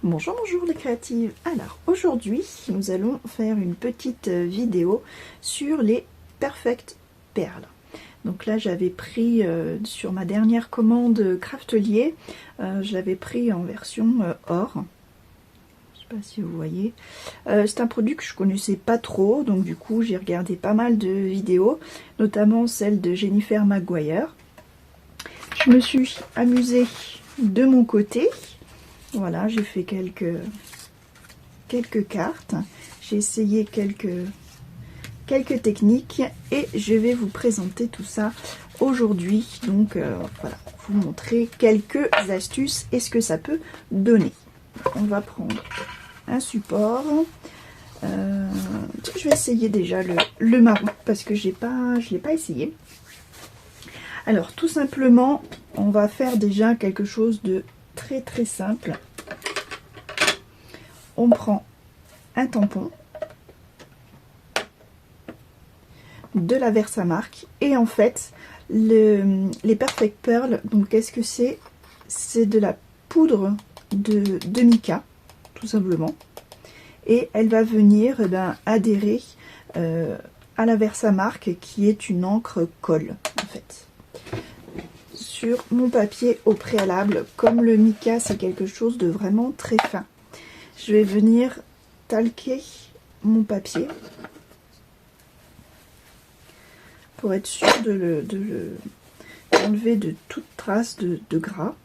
Bonjour, bonjour les créatives. Alors aujourd'hui nous allons faire une petite vidéo sur les Perfect Perles. Donc là j'avais pris sur ma dernière commande Craftelier, je l'avais pris en version or. Je sais pas si vous voyez. C'est un produit que je connaissais pas trop, donc du coup j'ai regardé pas mal de vidéos, notamment celle de Jennifer Maguire. Je me suis amusée de mon côté. Voilà, j'ai fait quelques cartes, j'ai essayé quelques techniques et je vais vous présenter tout ça aujourd'hui. Donc voilà, vous montrer quelques astuces et ce que ça peut donner. On va prendre un support. Je vais essayer déjà le marron parce que je l'ai pas essayé. Alors tout simplement, on va faire déjà quelque chose de très simple. On prend un tampon, de la Versamark et en fait les Perfect Pearl, donc qu'est-ce que c'est? C'est de la poudre de mica tout simplement, et elle va venir adhérer à la Versamark qui est une encre colle en fait sur mon papier au préalable. Comme le mica c'est quelque chose de vraiment très fin, je vais venir talquer mon papier pour être sûr d'enlever de toute trace de gras.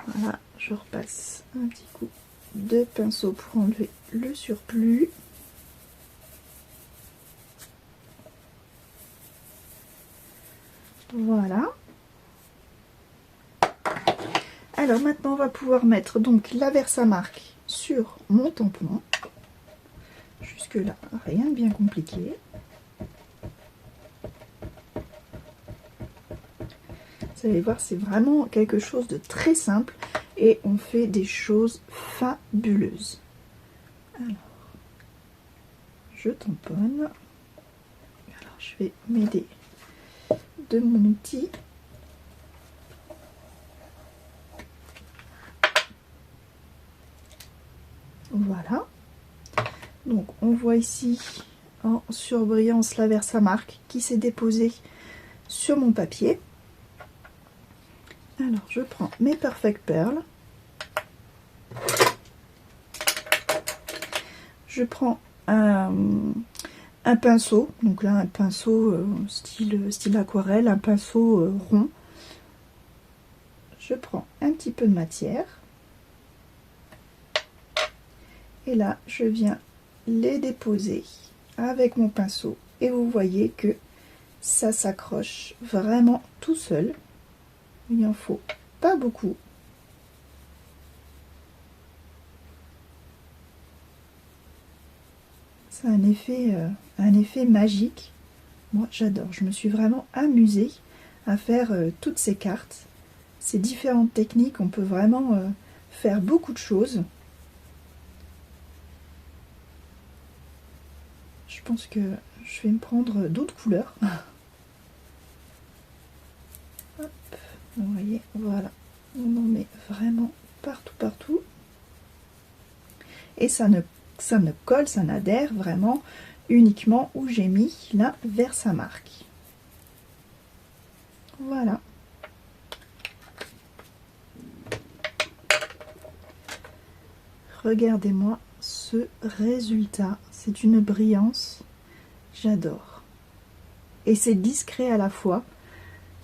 Voilà, je repasse un petit coup de pinceau pour enlever le surplus. Voilà. Alors maintenant on va pouvoir mettre donc la Versamark sur mon tampon. Jusque là rien de bien compliqué. Vous allez voir, c'est vraiment quelque chose de très simple et on fait des choses fabuleuses. Alors je tamponne. Alors je vais m'aider de mon outil. Voilà, donc on voit ici en surbrillance la Versamark qui s'est déposée sur mon papier. Alors je prends mes Perfect Pearl, je prends un pinceau, donc là un pinceau style aquarelle, un pinceau rond. Je prends un petit peu de matière. Et là, je viens les déposer avec mon pinceau. Et vous voyez que ça s'accroche vraiment tout seul. Il n'en faut pas beaucoup. C'est un effet magique. Moi, j'adore. Je me suis vraiment amusée à faire toutes ces cartes. Ces différentes techniques, on peut vraiment faire beaucoup de choses. Je pense que je vais me prendre d'autres couleurs. Hop, vous voyez, voilà. On en met vraiment partout. Et ça ne colle, ça n'adhère vraiment uniquement où j'ai mis la Versamark. Voilà. Regardez-moi ce résultat, c'est une brillance, j'adore. Et c'est discret à la fois,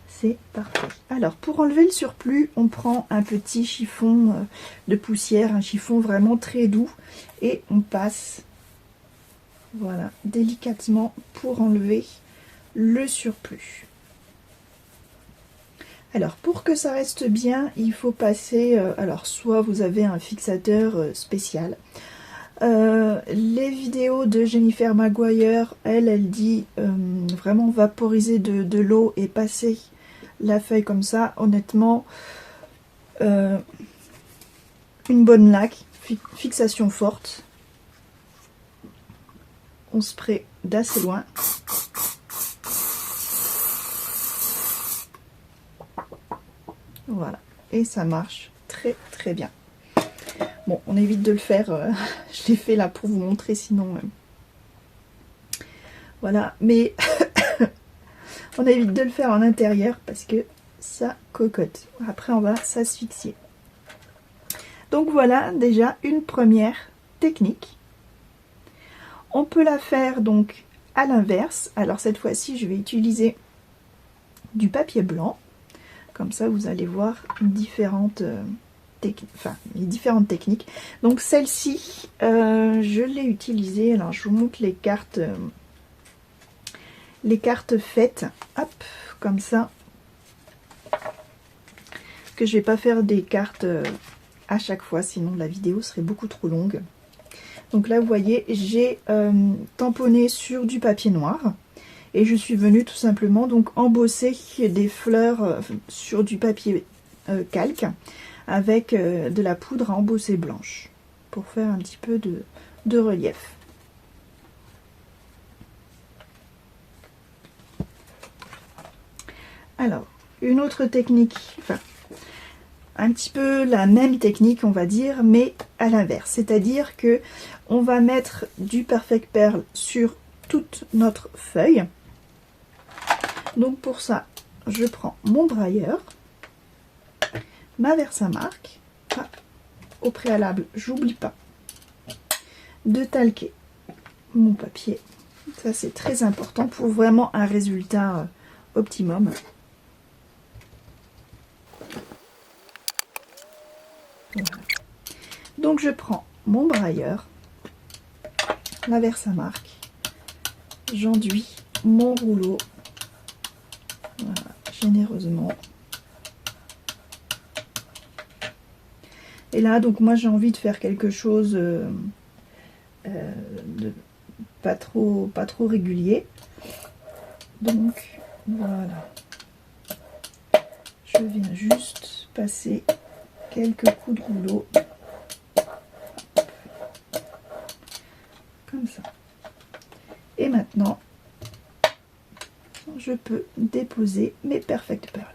c'est parfait. Alors pour enlever le surplus, on prend un petit chiffon de poussière, un chiffon vraiment très doux, et on passe, voilà, délicatement pour enlever le surplus. Alors pour que ça reste bien, il faut passer, alors soit vous avez un fixateur spécial. Les vidéos de Jennifer Maguire, elle dit vraiment vaporiser de l'eau et passer la feuille comme ça. Honnêtement, une bonne laque, fixation forte. On spray d'assez loin. Voilà, et ça marche très très bien. Bon, on évite de le faire, je l'ai fait là pour vous montrer, sinon... voilà, mais on évite de le faire en intérieur parce que ça cocotte. Après, on va s'asphyxier. Donc voilà déjà une première technique. On peut la faire donc à l'inverse. Alors cette fois-ci, je vais utiliser du papier blanc. Comme ça, vous allez voir différentes techniques. Donc celle-ci, je l'ai utilisée. Alors je vous montre les cartes faites. Hop, comme ça. Que je vais pas faire des cartes à chaque fois, sinon la vidéo serait beaucoup trop longue. Donc là, vous voyez, j'ai tamponné sur du papier noir. Et je suis venue tout simplement donc embosser des fleurs sur du papier calque avec de la poudre à embosser blanche pour faire un petit peu de relief. Alors, une autre technique, enfin un petit peu la même technique on va dire, mais à l'inverse. C'est-à-dire que on va mettre du Perfect Pearl sur toute notre feuille. Donc pour ça, je prends mon brailleur, ma Versamark. Ah, au préalable, j'oublie pas de talquer mon papier. Ça c'est très important pour vraiment un résultat optimum. Voilà. Donc je prends mon brailleur, la Versamark, j'enduis mon rouleau. Voilà, généreusement. Et là, donc moi j'ai envie de faire quelque chose de pas trop régulier. Donc voilà. Je viens juste passer quelques coups de rouleau. Comme ça. Et maintenant, je peux déposer mes Perfect Pearl.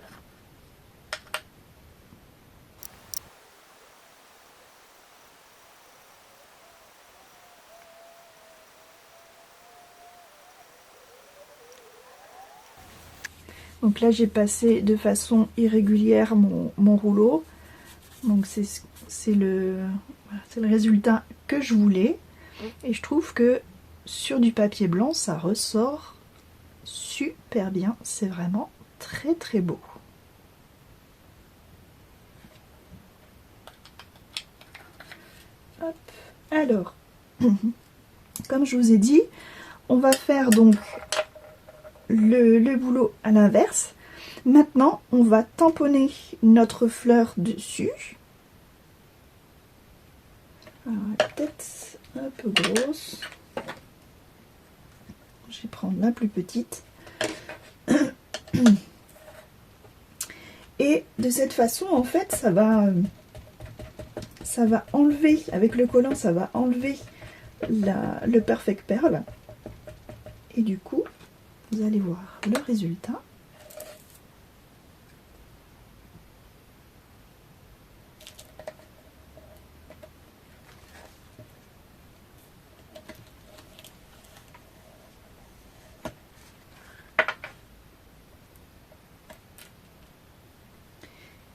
Donc là j'ai passé de façon irrégulière mon rouleau. Donc c'est le résultat que je voulais. Et je trouve que sur du papier blanc ça ressort super bien. C'est vraiment très très beau. Hop. Alors, comme je vous ai dit, on va faire donc le boulot à l'inverse. Maintenant, on va tamponner notre fleur dessus. Alors, peut-être un peu grosse. Je vais prendre la plus petite. Et de cette façon, en fait, ça va enlever, avec le collant, ça va enlever le Perfect Pearl. Et du coup, vous allez voir le résultat.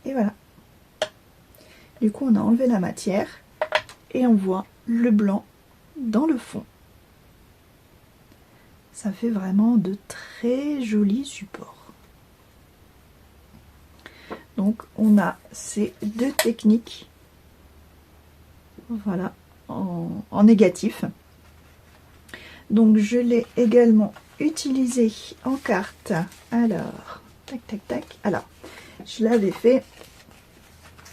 Et voilà. Du coup, on a enlevé la matière et on voit le blanc dans le fond. Ça fait vraiment de très jolis supports. Donc, on a ces deux techniques, voilà, en négatif. Donc, je l'ai également utilisé en carte. Alors, tac, tac, tac. Alors, je l'avais fait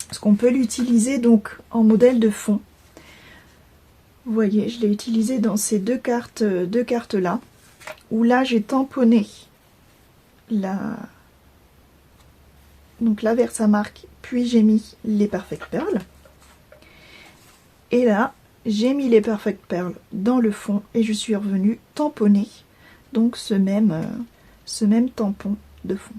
parce qu'on peut l'utiliser donc en modèle de fond. Vous voyez, je l'ai utilisé dans ces deux cartes là, où là j'ai tamponné la Versamark, puis j'ai mis les Perfect Pearl. Et là, j'ai mis les Perfect Pearl dans le fond et je suis revenue tamponner donc ce même tampon de fond.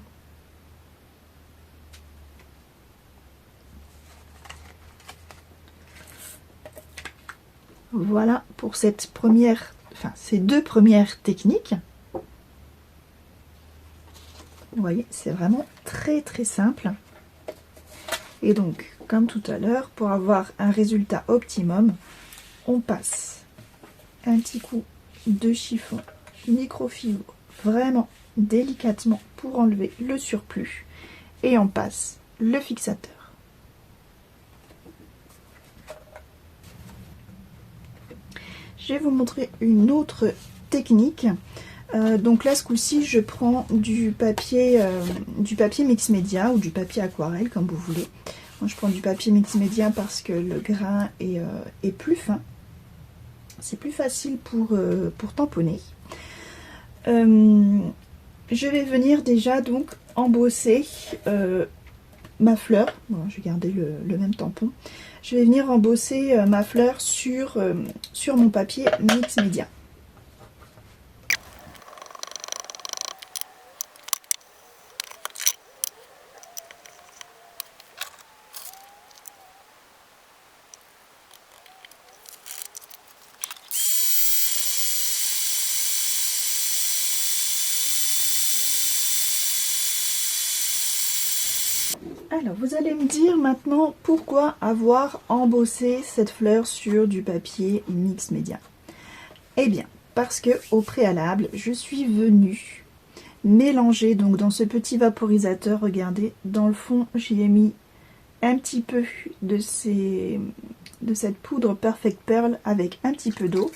Voilà pour cette première, enfin ces deux premières techniques. Vous voyez, c'est vraiment très très simple. Et donc, comme tout à l'heure, pour avoir un résultat optimum, on passe un petit coup de chiffon microfibre, vraiment délicatement pour enlever le surplus. Et on passe le fixateur. Je vais vous montrer une autre technique. Donc là, ce coup-ci, je prends du papier mix média ou du papier aquarelle, comme vous voulez. Moi, je prends du papier mix média parce que le grain est plus fin. C'est plus facile pour tamponner. Je vais venir déjà donc embosser ma fleur. Bon, je vais garder le même tampon. Je vais venir embosser ma fleur sur mon papier mix média. Alors, vous allez me dire maintenant pourquoi avoir embossé cette fleur sur du papier mix média. Eh bien, parce que au préalable, je suis venue mélanger donc dans ce petit vaporisateur. Regardez, dans le fond, j'y ai mis un petit peu de cette poudre Perfect Pearl avec un petit peu d'eau.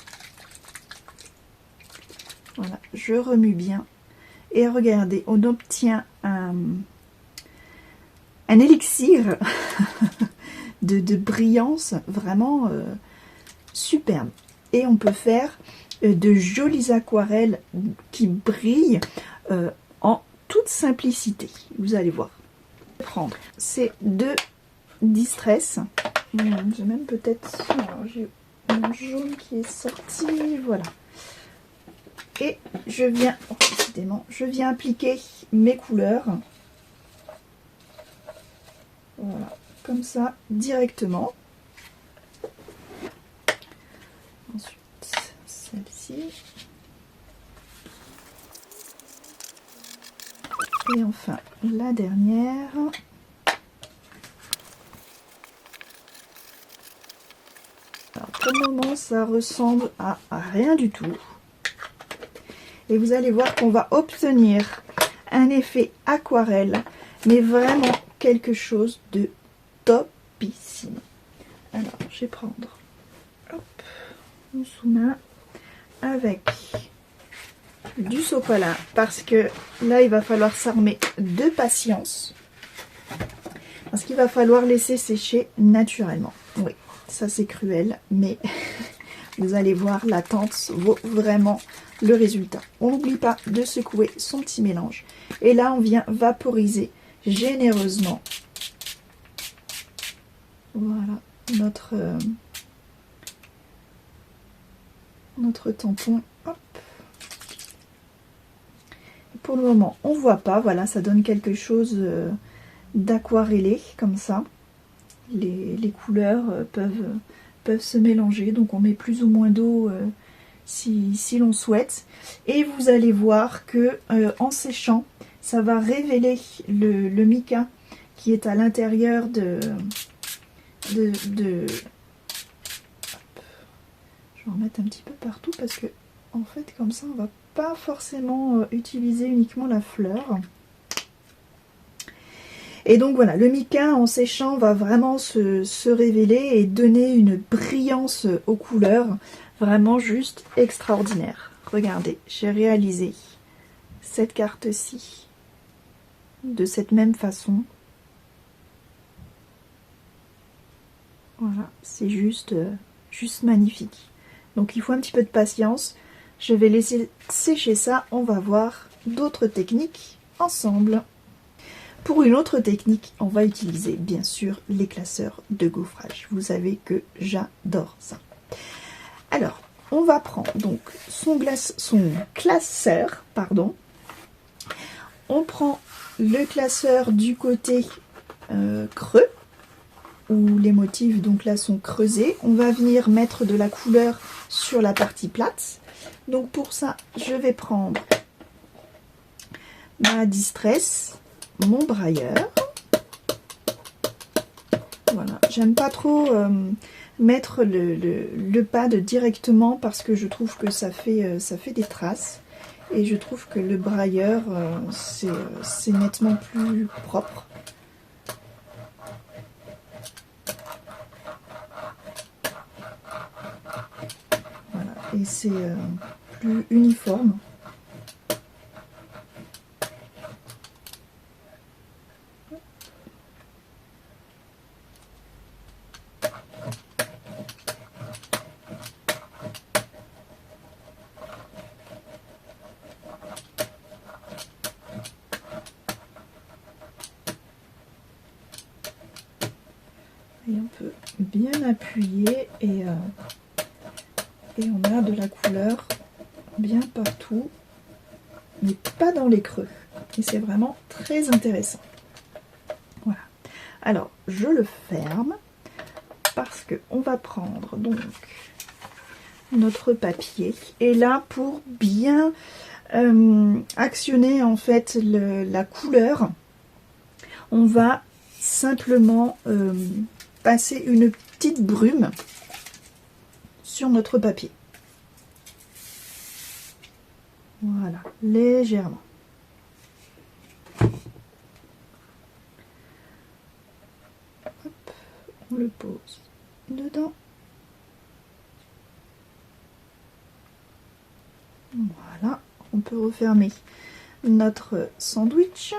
Voilà, je remue bien. Et regardez, on obtient un élixir de brillance vraiment superbe. Et on peut faire de jolies aquarelles qui brillent en toute simplicité. Vous allez voir. Je vais prendre ces deux Distress. J'ai même peut-être... J'ai un jaune qui est sorti. Voilà. Et je viens... Oh, décidément, je viens appliquer mes couleurs. Voilà, comme ça, directement. Ensuite, celle-ci. Et enfin, la dernière. Alors, pour le moment, ça ressemble à rien du tout. Et vous allez voir qu'on va obtenir un effet aquarelle, mais vraiment quelque chose de topissime. Alors, je vais prendre mon sous-main avec du sopalin parce que là, il va falloir s'armer de patience. Parce qu'il va falloir laisser sécher naturellement. Oui, ça c'est cruel, mais vous allez voir, l'attente vaut vraiment le résultat. On n'oublie pas de secouer son petit mélange. Et là, on vient vaporiser généreusement. Voilà notre tampon. Hop. Pour le moment, on voit pas. Voilà, ça donne quelque chose d'aquarellé comme ça. Les couleurs peuvent se mélanger. Donc on met plus ou moins d'eau si l'on souhaite. Et vous allez voir que en séchant, ça va révéler le mica qui est à l'intérieur de... Je vais en mettre un petit peu partout parce que en fait comme ça on va pas forcément utiliser uniquement la fleur. Et donc voilà, le mica en séchant va vraiment se révéler et donner une brillance aux couleurs vraiment juste extraordinaire. Regardez, j'ai réalisé cette carte-ci de cette même façon. Voilà, c'est juste magnifique. Donc il faut un petit peu de patience. Je vais laisser sécher ça. On va voir d'autres techniques ensemble. Pour une autre technique, on va utiliser bien sûr les classeurs de gaufrage. Vous savez que j'adore ça. Alors, on va prendre donc son classeur, pardon. On prend le classeur du côté creux où les motifs donc là sont creusés. On va venir mettre de la couleur sur la partie plate. Donc pour ça, je vais prendre ma Distress, mon brailleur. Voilà, j'aime pas trop mettre le pad directement parce que je trouve que ça fait des traces. Et je trouve que le brailleur, c'est nettement plus propre. Voilà, et c'est plus uniforme. Et on peut bien appuyer et on a de la couleur bien partout, mais pas dans les creux. Et c'est vraiment très intéressant. Voilà. Alors, je le ferme parce qu'on va prendre donc notre papier. Et là, pour bien actionner en fait la couleur, on va simplement passer une petite brume sur notre papier. Voilà, légèrement. Hop, on le pose dedans. Voilà, on peut refermer notre sandwich.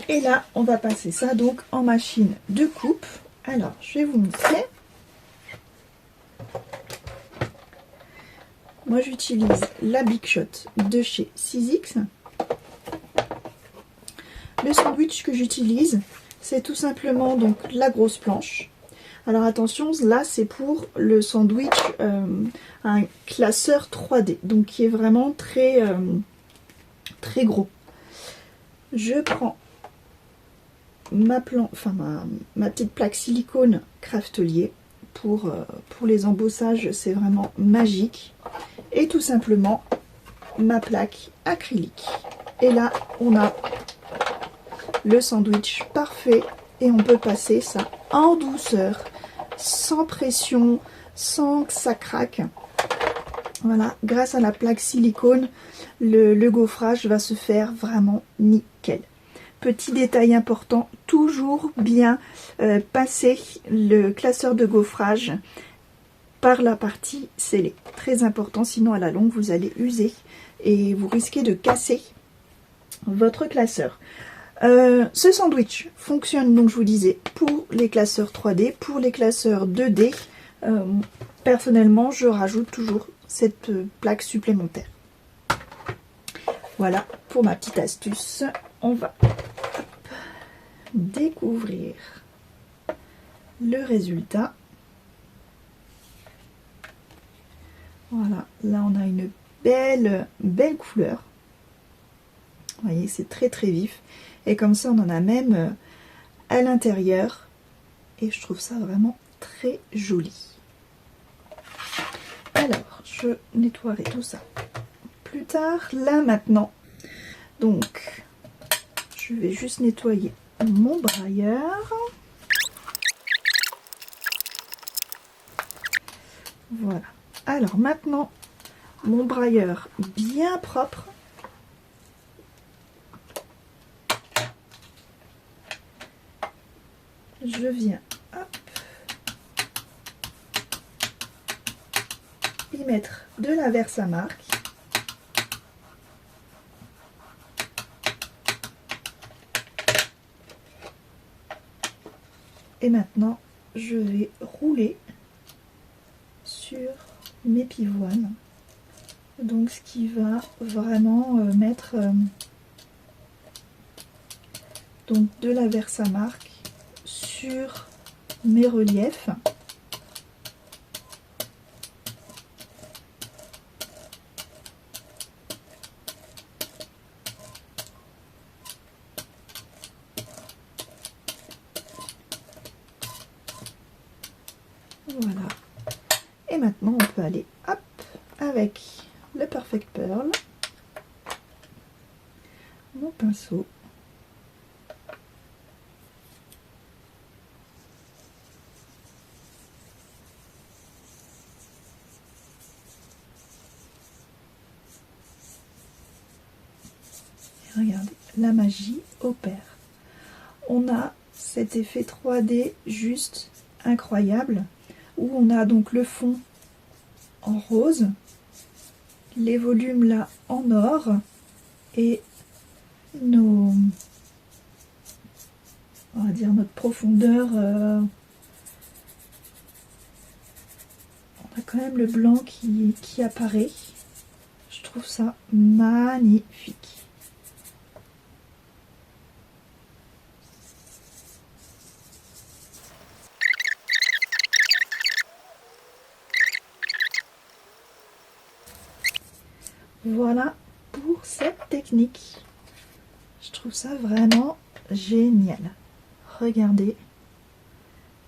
Et là, on va passer ça donc en machine de coupe. Alors, je vais vous montrer. Moi, j'utilise la Big Shot de chez 6X. Le sandwich que j'utilise, c'est tout simplement donc la grosse planche. Alors attention, là c'est pour le sandwich un classeur 3D, donc qui est vraiment très très gros. Je prends ma petite plaque silicone Craftelier pour les embossages, c'est vraiment magique. Et tout simplement ma plaque acrylique. Et là on a le sandwich parfait et on peut passer ça en douceur, sans pression, sans que ça craque. Voilà, grâce à la plaque silicone, le gaufrage va se faire vraiment nickel. Petit détail important, toujours bien passer le classeur de gaufrage par la partie scellée. Très important, sinon à la longue vous allez user et vous risquez de casser votre classeur. Ce sandwich fonctionne, donc je vous disais, pour les classeurs 3D, pour les classeurs 2D. Personnellement, je rajoute toujours cette plaque supplémentaire. Voilà pour ma petite astuce. On va découvrir le résultat. Voilà, là on a une belle couleur. Vous voyez, c'est très très vif. Et comme ça, on en a même à l'intérieur. Et je trouve ça vraiment très joli. Alors, je nettoierai tout ça plus tard. Là, maintenant, donc, je vais juste nettoyer mon brailleur. Voilà. Alors, maintenant, mon brailleur bien propre. Je viens y mettre de la Versamark. Et maintenant, je vais rouler sur mes pivoines. Donc, ce qui va vraiment mettre donc de la Versamark sur mes reliefs. Voilà. Et maintenant on peut aller hop avec le Perfect Pearl, mon pinceau. Et regardez, la magie opère. On a cet effet 3D juste incroyable où on a donc le fond en rose, les volumes là en or et nos, on va dire notre profondeur, on a quand même le blanc qui apparaît. Je trouve ça magnifique. Voilà pour cette technique. Je trouve ça vraiment génial. Regardez,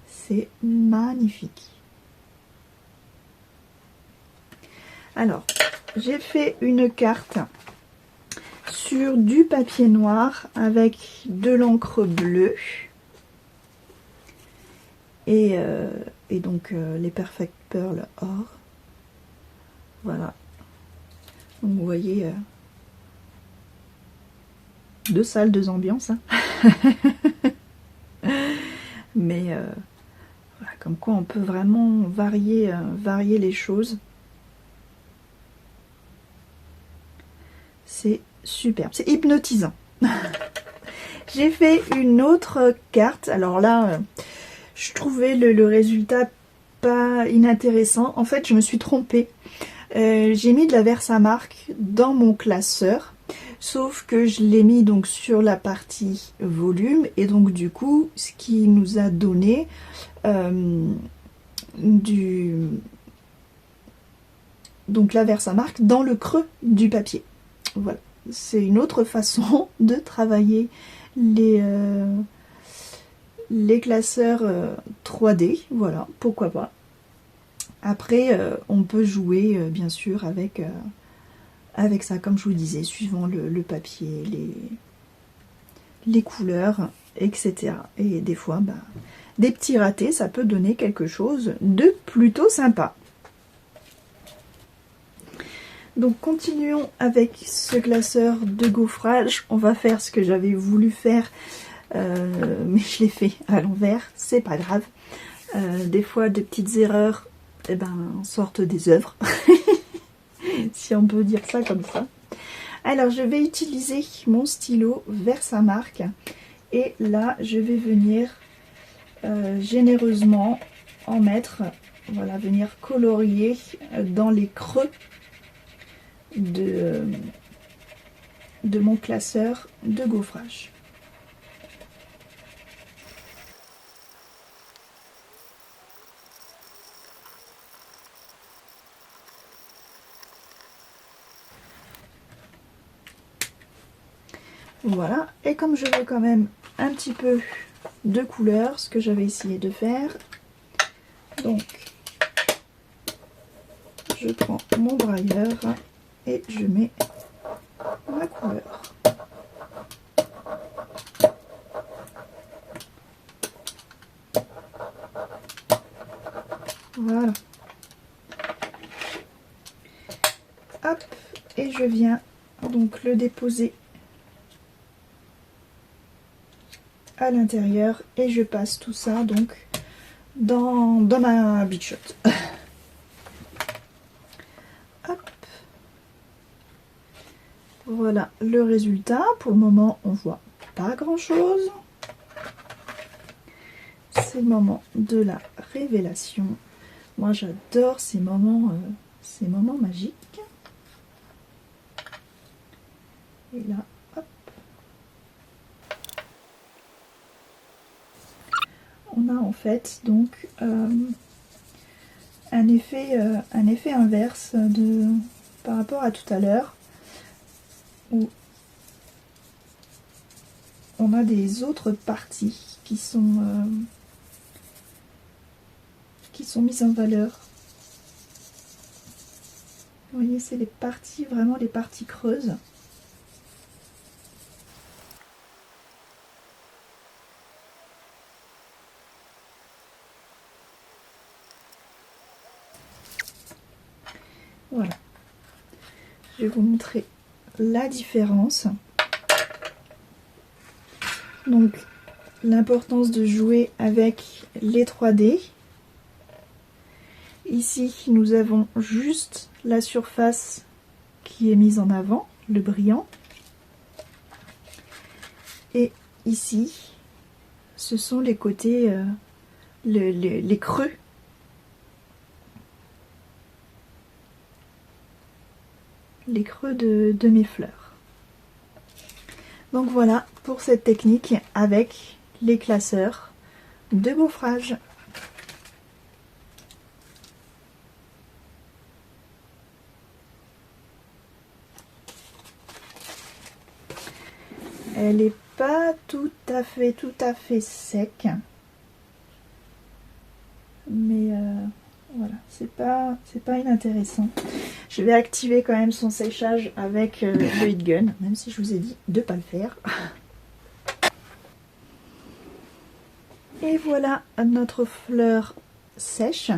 c'est magnifique. Alors, j'ai fait une carte sur du papier noir avec de l'encre bleue et donc les Perfect Pearl or. Voilà. Donc vous voyez, deux salles, deux ambiances. Hein. Mais voilà, comme quoi on peut vraiment varier les choses. C'est superbe, c'est hypnotisant. J'ai fait une autre carte. Alors là, je trouvais le résultat pas inintéressant. En fait, je me suis trompée. J'ai mis de la Versamark dans mon classeur, sauf que je l'ai mis donc sur la partie volume et donc du coup, ce qui nous a donné donc la Versamark dans le creux du papier. Voilà, c'est une autre façon de travailler les classeurs 3D. Voilà, pourquoi pas. Après, on peut jouer bien sûr avec ça, comme je vous disais, suivant le papier, les couleurs, etc. Et des fois, bah, des petits ratés, ça peut donner quelque chose de plutôt sympa. Donc continuons avec ce classeur de gaufrage. On va faire ce que j'avais voulu faire, mais je l'ai fait à l'envers, c'est pas grave. Des fois, des petites erreurs sortent des œuvres, si on peut dire ça comme ça. Alors, je vais utiliser mon stylo Versamark et là, je vais venir généreusement en mettre, voilà, venir colorier dans les creux de mon classeur de gaufrage. Voilà, et comme je veux quand même un petit peu de couleur, ce que j'avais essayé de faire, donc je prends mon brailleur et je mets ma couleur. Voilà. Hop, et je viens donc le déposer à l'intérieur et je passe tout ça donc dans ma Big Shot. Hop. Voilà le résultat. Pour le moment, on voit pas grand chose. C'est le moment de la révélation. Moi, j'adore ces moments magiques. Et là, hop. On a en fait donc un effet inverse par rapport à tout à l'heure, où on a des autres parties qui sont qui sont mises en valeur. Vous voyez, c'est les parties, vraiment les parties creuses. Voilà. Je vais vous montrer la différence. Donc, l'importance de jouer avec les 3D. Ici, nous avons juste la surface qui est mise en avant, le brillant. Et ici, ce sont les côtés, les creux. Les creux de mes fleurs. Donc voilà pour cette technique avec les classeurs de gaufrage. Elle n'est pas tout à fait sec, mais voilà, c'est pas inintéressant. Je vais activer quand même son séchage avec le heat gun, même si je vous ai dit de ne pas le faire. Et voilà notre fleur sèche.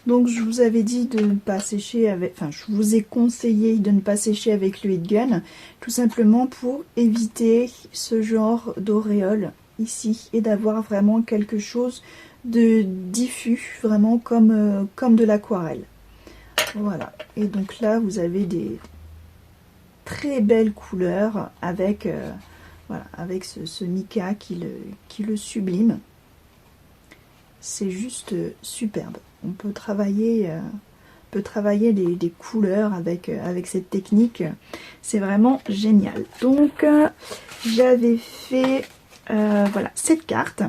Donc je vous avais dit de ne pas sécher avec, enfin je vous ai conseillé de ne pas sécher avec le heat gun, tout simplement pour éviter ce genre d'auréole ici et d'avoir vraiment quelque chose de diffus, vraiment comme de l'aquarelle. Voilà, et donc là vous avez des très belles couleurs avec, voilà, avec ce mica qui le sublime. C'est juste superbe. On peut travailler les couleurs avec cette technique. C'est vraiment génial. Donc j'avais fait voilà, cette carte.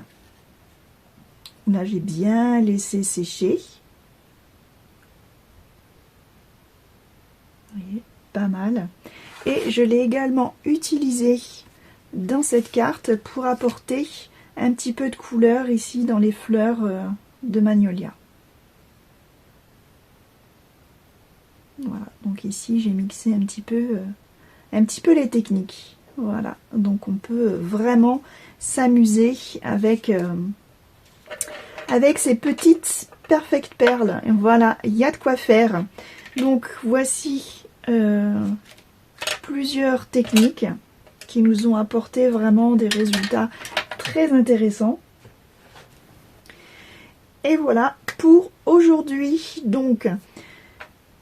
Là j'ai bien laissé sécher. Vous voyez, pas mal. Et je l'ai également utilisé dans cette carte pour apporter un petit peu de couleur ici dans les fleurs de magnolia. Voilà, donc ici j'ai mixé un petit peu les techniques. Voilà, donc on peut vraiment s'amuser avec ces petites perfect perles. Et voilà, il y a de quoi faire. Donc voici plusieurs techniques qui nous ont apporté vraiment des résultats très intéressants. Et voilà pour aujourd'hui. Donc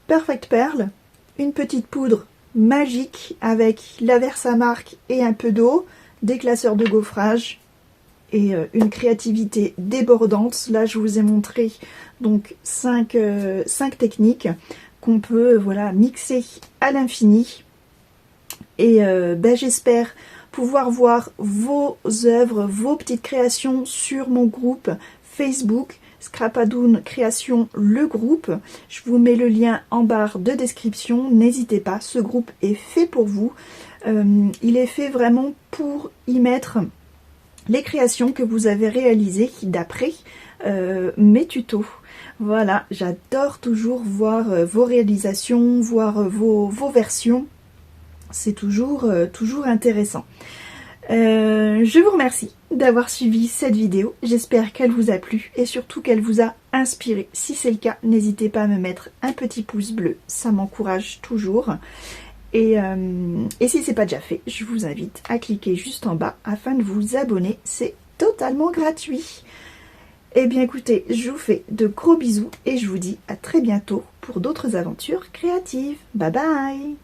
Perfect Perle, une petite poudre magique avec la Versamark et un peu d'eau, des classeurs de gaufrage et une créativité débordante. Là je vous ai montré donc 5 techniques qu'on peut voilà mixer à l'infini. Et j'espère pouvoir voir vos œuvres, vos petites créations sur mon groupe Facebook Scrapadoun Création, le groupe. Je vous mets le lien en barre de description. N'hésitez pas, ce groupe est fait pour vous. Il est fait vraiment pour y mettre les créations que vous avez réalisées d'après mes tutos. Voilà, j'adore toujours voir vos réalisations, voir vos versions. C'est toujours intéressant. Je vous remercie d'avoir suivi cette vidéo. J'espère qu'elle vous a plu et surtout qu'elle vous a inspiré. Si c'est le cas, n'hésitez pas à me mettre un petit pouce bleu. Ça m'encourage toujours. Et si ce n'est pas déjà fait, je vous invite à cliquer juste en bas afin de vous abonner. C'est totalement gratuit. Eh bien écoutez, je vous fais de gros bisous et je vous dis à très bientôt pour d'autres aventures créatives. Bye bye!